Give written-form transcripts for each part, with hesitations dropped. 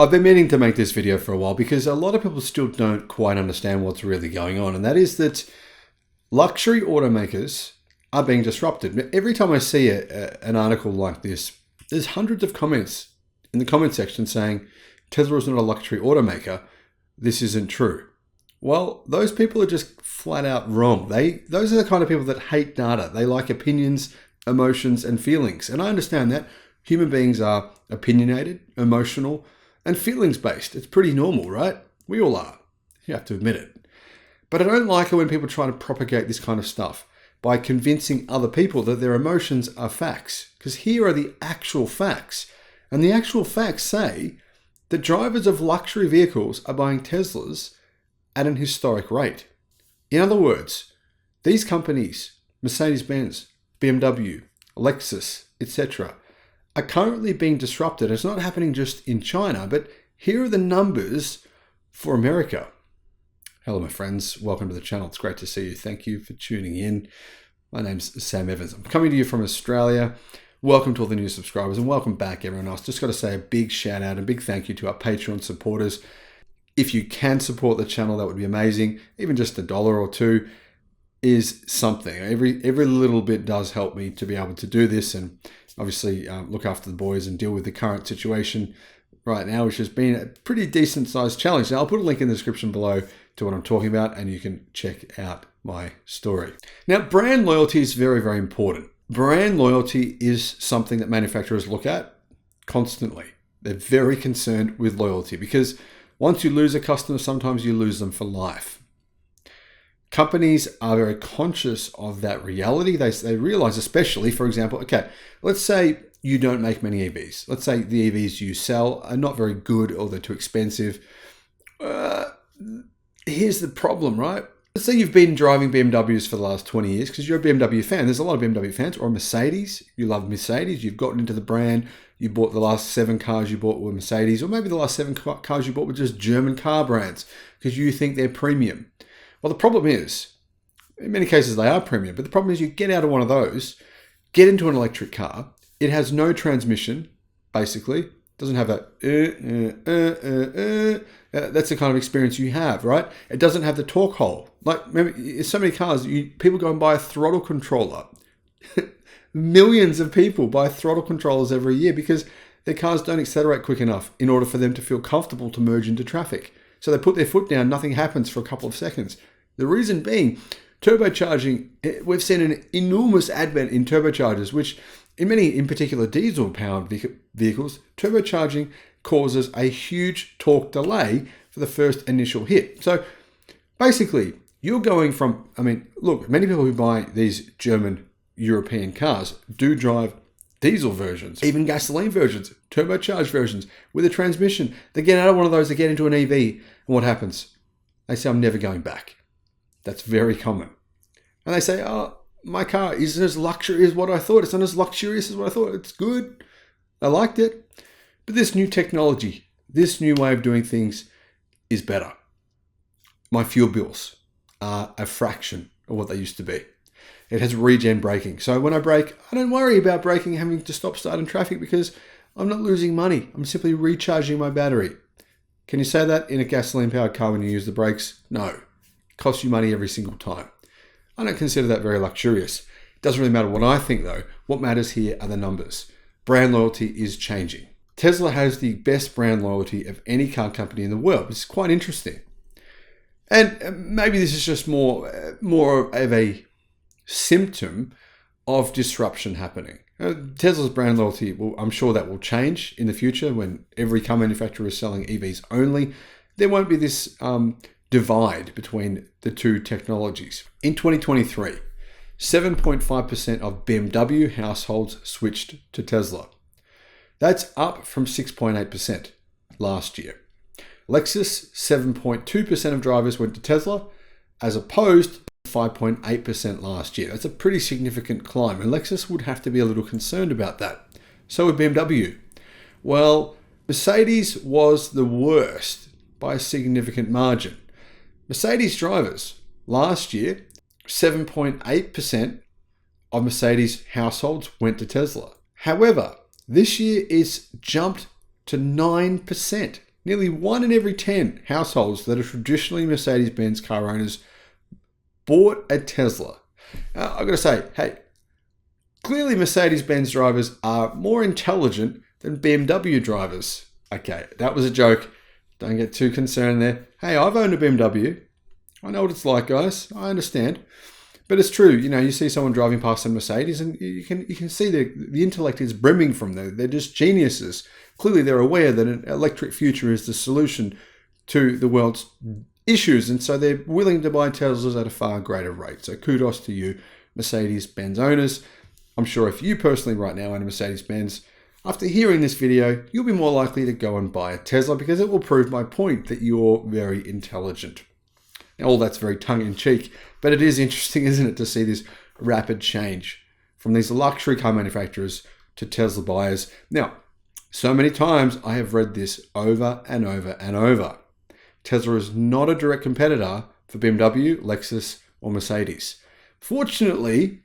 I've been meaning to make this video for a while because a lot of people still don't quite understand what's really going on. And that is that luxury automakers are being disrupted. Every time I see an article like this, there's hundreds of comments in the comment section saying Tesla is not a luxury automaker. This isn't true. Well, those people are just flat out wrong. Those are the kind of people that hate data. They like opinions, emotions, and feelings. And I understand that. Human beings are opinionated, emotional, and feelings-based. It's pretty normal, right? We all are. You have to admit it. But I don't like it when people try to propagate this kind of stuff by convincing other people that their emotions are facts. Because here are the actual facts. And the actual facts say that drivers of luxury vehicles are buying Teslas at an historic rate. In other words, these companies, Mercedes-Benz, BMW, Lexus, etc., are currently being disrupted. It's not happening just in China, but here are the numbers for America. Hello, my friends. Welcome to the channel. It's great to see you. Thank you for tuning in. My name's Sam Evans. I'm coming to you from Australia. Welcome to all the new subscribers and welcome back, everyone else. Just got to say a big shout out and big thank you to our Patreon supporters. If you can support the channel, that would be amazing. Even just $1 or $2 is something. Every little bit does help me to be able to do this and obviously look after the boys and deal with the current situation right now, which has been a pretty decent sized challenge. Now, I'll put a link in the description below to what I'm talking about and you can check out my story. Now, brand loyalty is very, very important. Brand loyalty is something that manufacturers look at constantly. They're very concerned with loyalty because once you lose a customer, sometimes you lose them for life. Companies are very conscious of that reality. They realize, especially, for example, okay, let's say you don't make many EVs. Let's say the EVs you sell are not very good or they're too expensive. Here's the problem, right? Let's say you've been driving BMWs for the last 20 years because you're a BMW fan. There's a lot of BMW fans, or Mercedes. You love Mercedes. You've gotten into the brand. You bought the last 7 cars you bought were Mercedes, or maybe the last 7 cars you bought were just German car brands because you think they're premium. Well, the problem is, in many cases they are premium, but the problem is you get out of one of those, get into an electric car. It has no transmission, basically. It doesn't have a that's the kind of experience you have, right? It doesn't have the torque hole. Like, remember, in so many cars, people go and buy a throttle controller. Millions of people buy throttle controllers every year because their cars don't accelerate quick enough in order for them to feel comfortable to merge into traffic. So they put their foot down, nothing happens for a couple of seconds. The reason being, turbocharging, we've seen an enormous advent in turbochargers, which in particular diesel-powered vehicles, turbocharging causes a huge torque delay for the first initial hit. So basically, you're going from, look, many people who buy these German European cars do drive diesel versions, even gasoline versions, turbocharged versions with a transmission. They get out of one of those, they get into an EV, and what happens? They say, I'm never going back. That's very common. And they say, oh, my car isn't as luxury as what I thought. It's not as luxurious as what I thought. It's good. I liked it. But this new technology, this new way of doing things is better. My fuel bills are a fraction of what they used to be. It has regen braking. So when I brake, I don't worry about braking, having to stop, start in traffic because I'm not losing money. I'm simply recharging my battery. Can you say that in a gasoline-powered car when you use the brakes? No. It costs you money every single time. I don't consider that very luxurious. It doesn't really matter what I think, though. What matters here are the numbers. Brand loyalty is changing. Tesla has the best brand loyalty of any car company in the world. It's quite interesting. And maybe this is just more of a symptom of disruption happening. Tesla's brand loyalty, I'm sure that will change in the future when every car manufacturer is selling EVs only. There won't be this divide between the two technologies. In 2023, 7.5% of BMW households switched to Tesla. That's up from 6.8% last year. Lexus, 7.2% of drivers went to Tesla, as opposed to 5.8% last year. That's a pretty significant climb, and Lexus would have to be a little concerned about that. So would BMW. Well, Mercedes was the worst by a significant margin. Mercedes drivers last year, 7.8% of Mercedes households went to Tesla. However, this year it's jumped to 9%. nearly 1 in every 10 households that are traditionally Mercedes-Benz car owners bought a Tesla. I've got to say, hey, clearly Mercedes-Benz drivers are more intelligent than BMW drivers. Okay, that was a joke. Don't get too concerned there. Hey, I've owned a BMW. I know what it's like, guys. I understand. But it's true. You know, you see someone driving past a Mercedes and you can see the intellect is brimming from them. They're just geniuses. Clearly, they're aware that an electric future is the solution to the world's issues. And so they're willing to buy Teslas at a far greater rate. So kudos to you, Mercedes-Benz owners. I'm sure if you personally right now own a Mercedes-Benz, after hearing this video, you'll be more likely to go and buy a Tesla because it will prove my point that you're very intelligent. Now, all that's very tongue-in-cheek, but it is interesting, isn't it, to see this rapid change from these luxury car manufacturers to Tesla buyers. Now, so many times I have read this over and over and over. Tesla is not a direct competitor for BMW, Lexus, or Mercedes. Fortunately,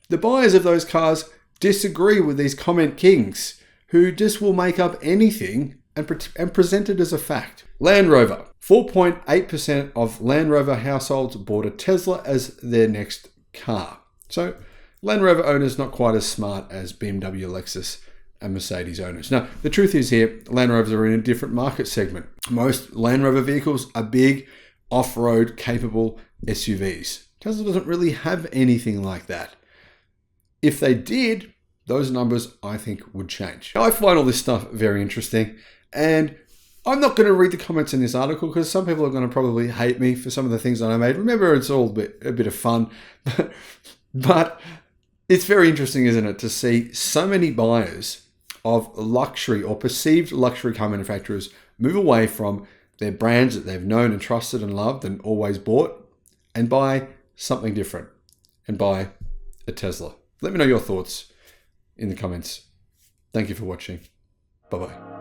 the buyers of those cars disagree with these comment kings who just will make up anything and present it as a fact. Land Rover. 4.8% of Land Rover households bought a Tesla as their next car. So Land Rover owners not quite as smart as BMW, Lexus, and Mercedes owners. Now, the truth is here, Land Rovers are in a different market segment. Most Land Rover vehicles are big, off-road capable SUVs. Tesla doesn't really have anything like that. If they did, those numbers, I think, would change. Now, I find all this stuff very interesting, and I'm not going to read the comments in this article because some people are going to probably hate me for some of the things that I made. Remember, it's all a bit of fun, but it's very interesting, isn't it, to see so many buyers of luxury or perceived luxury car manufacturers move away from their brands that they've known and trusted and loved and always bought and buy something different and buy a Tesla. Let me know your thoughts in the comments. Thank you for watching. Bye-bye.